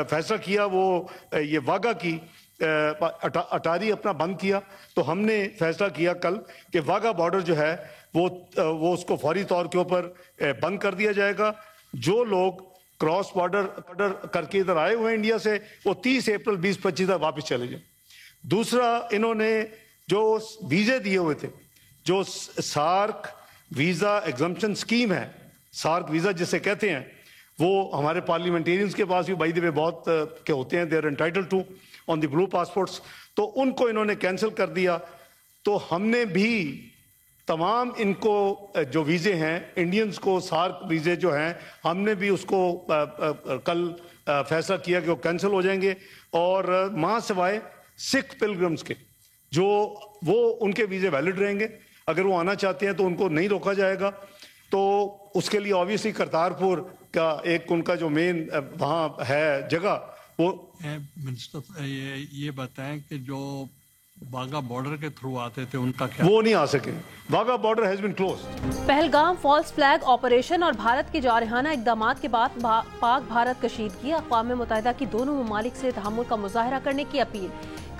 फैसला किया वो ये वाघा की अटारी अपना बंद किया, तो हमने फैसला किया कल कि वाघा बॉर्डर जो है वो उसको फौरी तौर के ऊपर बंद कर दिया जाएगा। जो लोग क्रॉस बॉर्डर करके इधर आए हुए हैं इंडिया से, वो 30 अप्रैल 2025 तक वापस चले जाए। दूसरा, इन्होंने जो वीजे दिए हुए थे, जो सार्क वीजा एग्जम्पशन स्कीम है, सार्क वीजा जिसे कहते हैं, वो हमारे पार्लियामेंटेरियंस के पास भी बाय द वे बहुत के होते हैं, they are entitled to own the blue passports, तो उनको इन्होंने कैंसिल कर दिया। तो हमने भी तमाम इनको जो वीजे हैं, इंडियंस को सार्क वीजे जो हैं, हमने भी उसको कल फैसला किया कि वो कैंसिल हो जाएंगे। और मां सिवाय सिख पिलग्रिम्स के जो वो उनके वीजे वैलिड रहेंगे, अगर वो आना चाहते हैं तो उनको नहीं रोका जाएगा। तो उसके लिए ऑब्वियसली करतारपुर का एक उनका जो मेन वहाँ है जगह, वो मिनिस्टर ये बताएं कि जो वाघा बॉर्डर के थ्रू आते थे उनका क्या? वो नहीं आ सके। Wagah border has been closed. Pahalgam false flag operation और भारत के जारहाना इकदामात के बाद पाक भारत कशीदगी, अक़वाम मुत्तहिदा की दोनों ममालिक से तहम्मुल का मुजाहरा करने की अपील।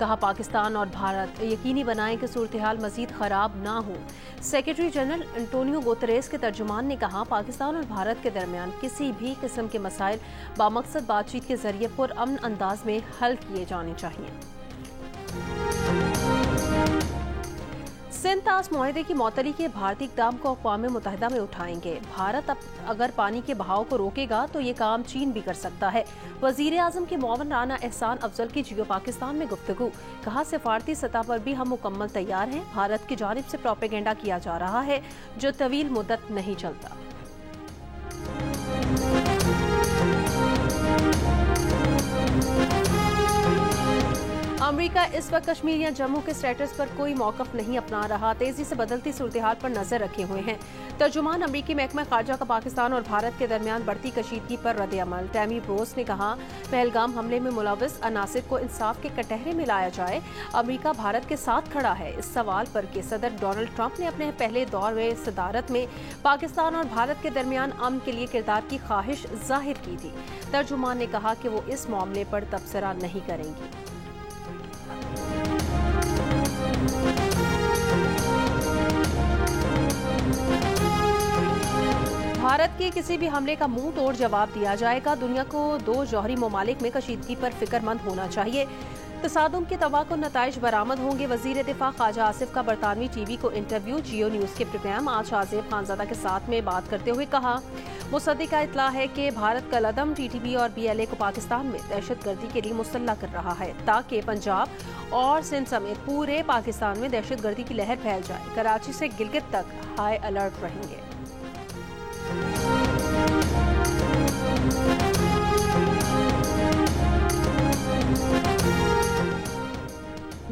कहा पाकिस्तान और भारत यकीनी बनाएं कि सूरत हाल मजीद खराब ना हो। सेक्रेटरी जनरल एंटोनियो गुतेरेस के तर्जुमान ने कहा पाकिस्तान और भारत के दरमियान किसी भी किस्म के मसाइल बामकसद बातचीत के जरिए पुरअमन अंदाज में हल किए जाने चाहिए। सिंध तास मुआहदे की मौतली के भारतीय इक़दाम को अक़वाम मुत्तहिदा में उठाएंगे। भारत अगर पानी के बहाव को रोकेगा तो ये काम चीन भी कर सकता है। वज़ीर आज़म के मुआवन राना एहसान अफजल की जियो पाकिस्तान में गुफ्तगू। कहा सिफारती सतह पर भी हम मुकम्मल तैयार हैं। भारत की जानिब से प्रोपेगेंडा किया जा रहा है जो तवील मुद्दत नहीं चलता। अमेरिका इस वक्त कश्मीर या जम्मू के स्टेटस पर कोई मौकफ नहीं अपना रहा, तेजी से बदलती सूरत हाल पर नजर रखे हुए हैं। तर्जुमान अमरीकी महकमा खारजा का पाकिस्तान और भारत के दरमियान बढ़ती कशीदगी पर रद्द अमल। टैमी ब्रोस ने कहा पहलगाम हमले में मुलविस अनासिर को इंसाफ के कटहरे में लाया जाए। अमरीका भारत के साथ खड़ा है इस सवाल पर कि सदर डोनाल्ड ट्रंप ने अपने पहले दौर में सदारत में पाकिस्तान और भारत के दरमियान अमन के लिए किरदार की ख्वाहिश जाहिर की थी। तर्जुमान ने कहा कि वो इस मामले पर तबसरा नहीं करेंगी। भारत के किसी भी हमले का मुंह तोड़ जवाब दिया जाएगा। दुनिया को दो जौहरी ममालिक में कशीदगी पर फिक्रमंद होना चाहिए। तसादुम के तबाह नताइज बरामद होंगे। वजीर दिफा ख्वाजा आसिफ का बरतानवी टीवी को इंटरव्यू। जियो न्यूज के प्रोग्राम आज आज़ेब खानजादा के साथ में बात करते हुए कहा मुसद्दिक का इतला है कि भारत कल अदम टीटीपी और BLA को पाकिस्तान में दहशतगर्दी के लिए मुसल्ला कर रहा है ताकि पंजाब और सिंध समेत पूरे पाकिस्तान में दहशतगर्दी की लहर फैल जाए। कराची से गिलगित तक हाई अलर्ट रहेंगे।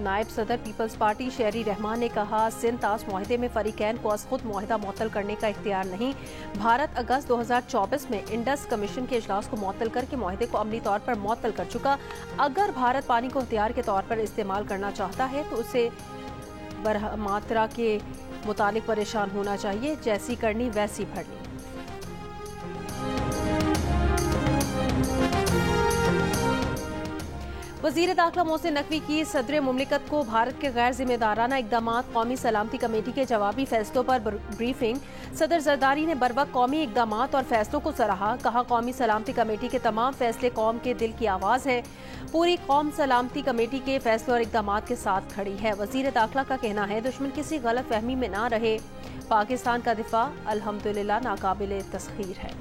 नायब सदर पीपल्स पार्टी शहरी रहमान ने कहा सिंध तास मुआहदे में फरीकैन को अज खुद मुआहदा मुअत्तल करने का इख्तियार नहीं। भारत अगस्त 2024 में इंडस कमीशन के इजलास को मुअत्तल करके मुआहदे को अमली तौर पर मुअत्तल कर चुका। अगर भारत पानी को हथियार के तौर पर इस्तेमाल करना चाहता है तो उसे बरमात्रा के मुतालिक परेशान होना चाहिए, जैसी करनी वैसी भरनी। वज़ीर दाखिला मोहसिन नकवी की सदर मुमलिकत को भारत के गैर जिम्मेदाराना इकदामात कौमी सलामती कमेटी के जवाबी फैसलों पर ब्रीफिंग। सदर जरदारी ने बरवक्त कौमी इकदामात और फैसलों को सराहा। कहा कौमी सलामती कमेटी के तमाम फैसले कौम के दिल की आवाज़ हैं। पूरी कौम सलामती कमेटी के फैसलों और इकदामात के साथ खड़ी है। वज़ीर दाखिला का कहना है दुश्मन किसी गलत फहमी में ना रहे। पाकिस्तान का दिफा अल्हम्दुलिल्लाह नाकाबिल तस्खीर है।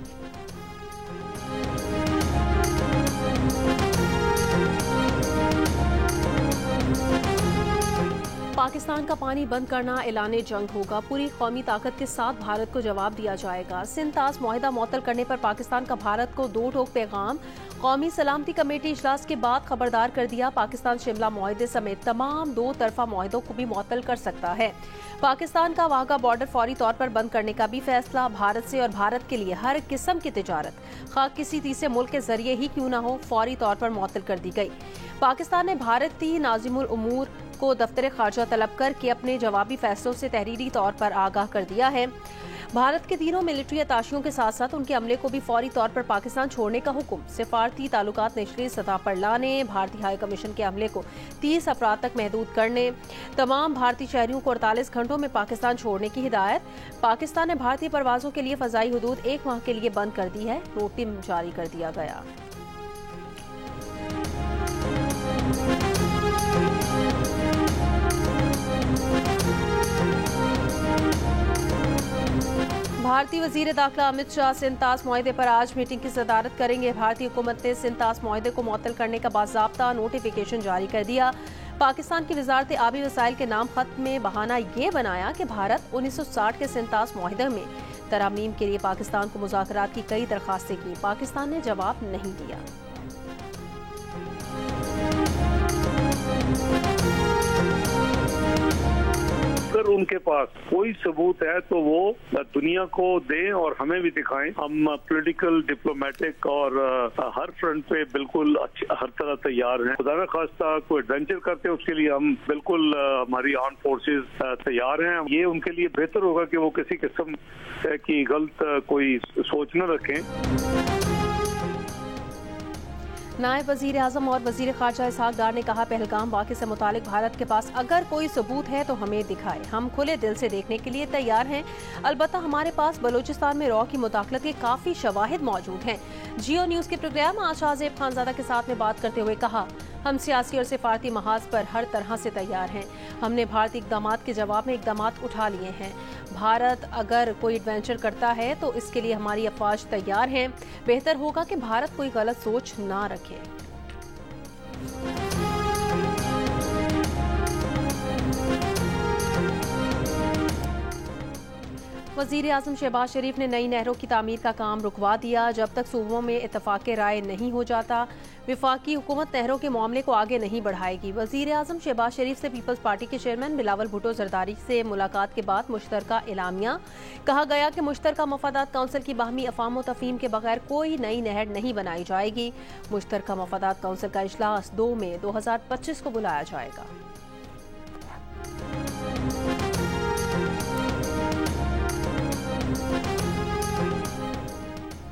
पाकिस्तान का पानी बंद करना ऐलाने जंग होगा। पूरी कौमी ताकत के साथ भारत को जवाब दिया जाएगा। सिंध तास मुआहदा मुअत्तल करने पर पाकिस्तान का भारत को दो टोक पैगाम। कौमी सलामती कमेटी इजलास के बाद खबरदार कर दिया पाकिस्तान शिमला मुआहदे समेत तमाम दो तरफा मुआहदों को भी मुअत्तल कर सकता है। पाकिस्तान का वाघा बॉर्डर फौरी तौर पर बंद करने का भी फैसला। भारत से और भारत के लिए हर किस्म की तिजारत खा किसी तीसरे मुल्क के जरिए ही क्यों न हो फौरी तौर पर मुअत्तल कर दी गई। पाकिस्तान ने भारतीय नाजिमुल उमूर को दफ्तर खारजा तलब करके अपने जवाबी फैसलों से तहरीरी तौर पर आगाह कर दिया है। भारत के तीनों मिलिट्री अताशियों के साथ साथ उनके अमले को भी फौरी तौर पर पाकिस्तान छोड़ने का हुक्म। सिफारती ताल्लुकात निचली सतह पर लाने, भारतीय हाई कमीशन के अमले को 30 अफराद तक महदूद करने, तमाम भारतीय शहरियों को 48 घंटों में पाकिस्तान छोड़ने की हिदायत। पाकिस्तान ने भारतीय परवाजों के लिए फजाई हुदूद 1 माह के लिए बंद कर दी है। नोटिस जारी कर दिया गया। भारतीय वजीर दाखिला अमित शाह सिंध-तास मुआहदे पर आज मीटिंग की सदारत करेंगे। भारतीय हुकूमत ने सिंध-तास मुआहदे को मुअत्तल करने का बाज़ाब्ता नोटिफिकेशन जारी कर दिया। पाकिस्तान की वजारत आबी वसाइल के नाम खत में बहाना ये बनाया कि भारत 1960 के सिंध-तास मुआहदे में तरमीम के लिए पाकिस्तान को मुज़ाकरात की कई दरखास्तें की। पाकिस्तान ने जवाब नहीं दिया। अगर उनके पास कोई सबूत है तो वो दुनिया को दें और हमें भी दिखाएं। हम पॉलिटिकल, डिप्लोमेटिक और हर फ्रंट पे बिल्कुल हर तरह तैयार हैं। खुदा न खास्ता कोई एडवेंचर करते हैं उसके लिए हम बिल्कुल हमारी आर्म फोर्सेस तैयार हैं। ये उनके लिए बेहतर होगा कि वो किसी किस्म की गलत कोई सोच न रखें। नायब वजीर आजम और वजीर खारजा इसहाक डार ने कहा, पहलगाम वाक़े से मुतालिक भारत के पास अगर कोई सबूत है तो हमें दिखाए। हम खुले दिल से देखने के लिए तैयार हैं। अलबत्ता हमारे पास बलूचिस्तान में रॉ की मुदाखलत के काफ़ी शवाहिद मौजूद हैं। जियो न्यूज़ के प्रोग्राम आज शाहजेब खानजादा के साथ में बात करते हुए कहा, हम सियासी और सिफारती महाज पर हर तरह से तैयार हैं। हमने भारतीय इक़दामात के जवाब में इक़दामात उठा लिए हैं। भारत अगर कोई एडवेंचर करता है तो इसके लिए हमारी अफवाज तैयार हैं। बेहतर होगा कि भारत कोई गलत सोच ना रखे। वज़ीर आज़म शहबाज शरीफ ने नई नहरों की तामीर का काम रुकवा दिया। जब तक सूबों में इत्तफाक़ राय नहीं हो जाता, विफाकी हुकूमत नहरों के मामले को आगे नहीं बढ़ाएगी। वज़ीर आज़म शहबाज शरीफ से पीपल्स पार्टी के चेयरमैन बिलावल भुट्टो ज़रदारी से मुलाकात के बाद मुश्तरका एलामिया। कहा गया कि मुश्तरका मफादात काउंसिल की बाहमी अफ़ाम व तफ़हीम के बगैर कोई नई नहर नहीं बनाई जाएगी। मुश्तरका मफादात काउंसिल का इजलास 2 मई 2025 को बुलाया जाएगा।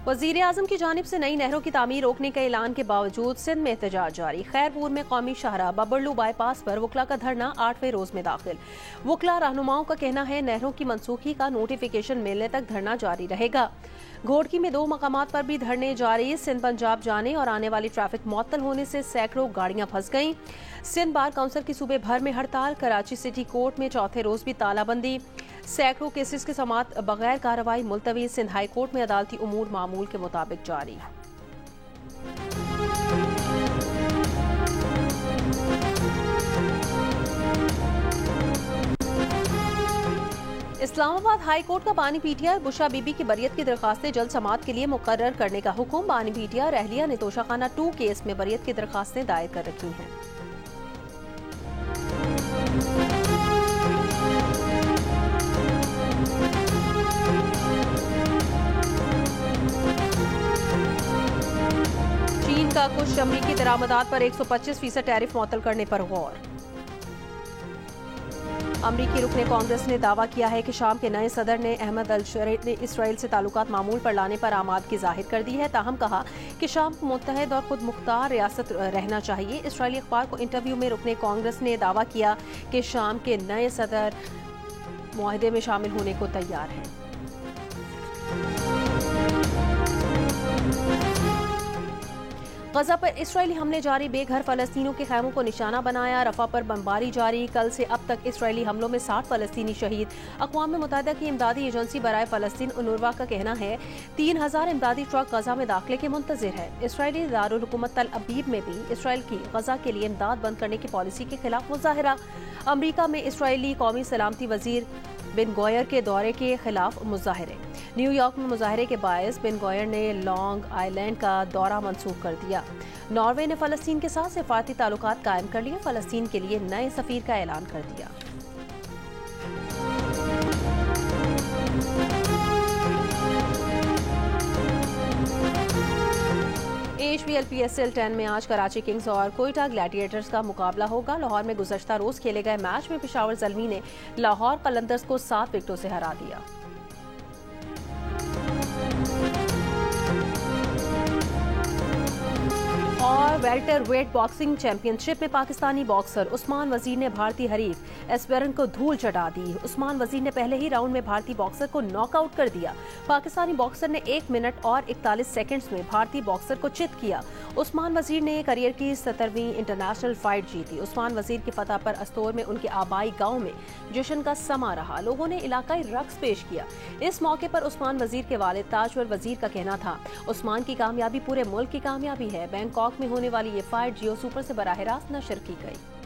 वज़ीर आज़म की जानिब से नई नहरों की तामीर रोकने के ऐलान के बावजूद सिंध में एहतजाज जारी। खैरपुर में कौमी शाहराह बबरलू बाईपास पर वकला का धरना 8वें रोज में दाखिल। वकला रहनुमाओं का कहना है नहरों की मनसूखी का नोटिफिकेशन मिलने तक धरना जारी रहेगा। घोड़की में 2 मकामात पर भी धरने जारी। सिंध पंजाब जाने और आने वाली ट्रैफिक मुअत्तल होने से सैकड़ों गाड़ियां फंस गईं। सिंध बार काउंसिल की सूबे भर में हड़ताल। कराची सिटी कोर्ट में चौथे रोज भी तालाबंदी। सैकड़ों केसेस के समात बगैर कार्रवाई मुलतवी। सिंध हाई कोर्ट में अदालती उमूर मामूल के मुताबिक जारी। इस्लामाबाद हाई कोर्ट का बानी पीटिया और बुशरा बीबी की बरियत की दरखास्तें जल्द समाअत के लिए मुकर्रर करने का हुक्म। बानी पीटिया और अहलिया ने तोशाखाना 2 केस में बरियत की दरखास्तें दायर कर रखी हैं। चीन का कुछ अमरीकी दरामदात पर 125% टैरिफ मुअत्तल करने पर गौर। अमरीकी रुकने कांग्रेस ने दावा किया है कि शाम के नए सदर ने अहमद अल-शरीफ ने इसराइल से ताल्लुकात मामूल पर लाने पर आमादगी जाहिर कर दी है। ताहम कहा कि शाम को मुत्तहद और खुद मुख्तार रियासत रहना चाहिए। इसराइली अखबार को इंटरव्यू में रुकने कांग्रेस ने दावा किया कि शाम के नए सदर मुआहदे में शामिल होने को तैयार हैं। गजा पर इसराइली हमले जारी। बेघर फलस्तीनियों के खैमों को निशाना बनाया। रफा पर बमबारी जारी। कल से अब तक इसराइली हमलों में 60 फलस्तीनी शहीद। अक़वाम मुत्तहिदा की इमदादी एजेंसी बराए फलस्तीन उनुरवा का कहना है 3000 इमदादी ट्रक गजा में दाखिले के मुंतज़िर है। इसराइली दारुल हुकूमत तल अबीब में भी इसराइल की गजा के लिए इमदाद बंद करने की पॉलिसी के खिलाफ मुजाहरा। अमरीका में इसराइली कौमी सलामती वजीर बिन गॉयर के दौरे के खिलाफ मुजाहरे। न्यूयॉर्क में मुजाहरे के बायस बिन गॉयर ने लॉन्ग आइलैंड का दौरा मंसूख कर दिया। नॉर्वे ने फलस्तीन के साथ सिफारती ताल्लुकात कायम कर लिए। फलस्तीन के लिए नए सफीर का ऐलान कर दिया। HPL-PSL 10 में आज कराची किंग्स और कोयटा ग्लैडिएटर्स का मुकाबला होगा। लाहौर में गुज़श्ता रोज खेले गए मैच में पेशावर ज़ल्मी ने लाहौर कलंदर्स को 7 विकेटों से हरा दिया। वेल्टर वेट बॉक्सिंग चैंपियनशिप में पाकिस्तानी बॉक्सर उस्मान वजीर ने भारतीय हरीफ एस्पेरन को धूल चटा दी। उस्मान वजीर ने पहले ही राउंड में भारतीय बॉक्सर को नॉकआउट कर दिया। पाकिस्तानी बॉक्सर ने 1 मिनट और 41 सेकंड्स में भारतीय बॉक्सर को चित किया। उस्मान वजीर ने करियर की 17वीं इंटरनेशनल फाइट जीती। उस्मान वजीर की फतह पर अस्तोर में उनके आबाई गांव में जश्न का समा रहा। लोगों ने इलाकाई रक्स पेश किया। इस मौके पर उस्मान वजीर के वालिद ताजवर वजीर का कहना था, उस्मान की कामयाबी पूरे मुल्क की कामयाबी है। बैंकॉक में होने वाली ये फाइट जियो सुपर से बराह रास्त नशर की गई।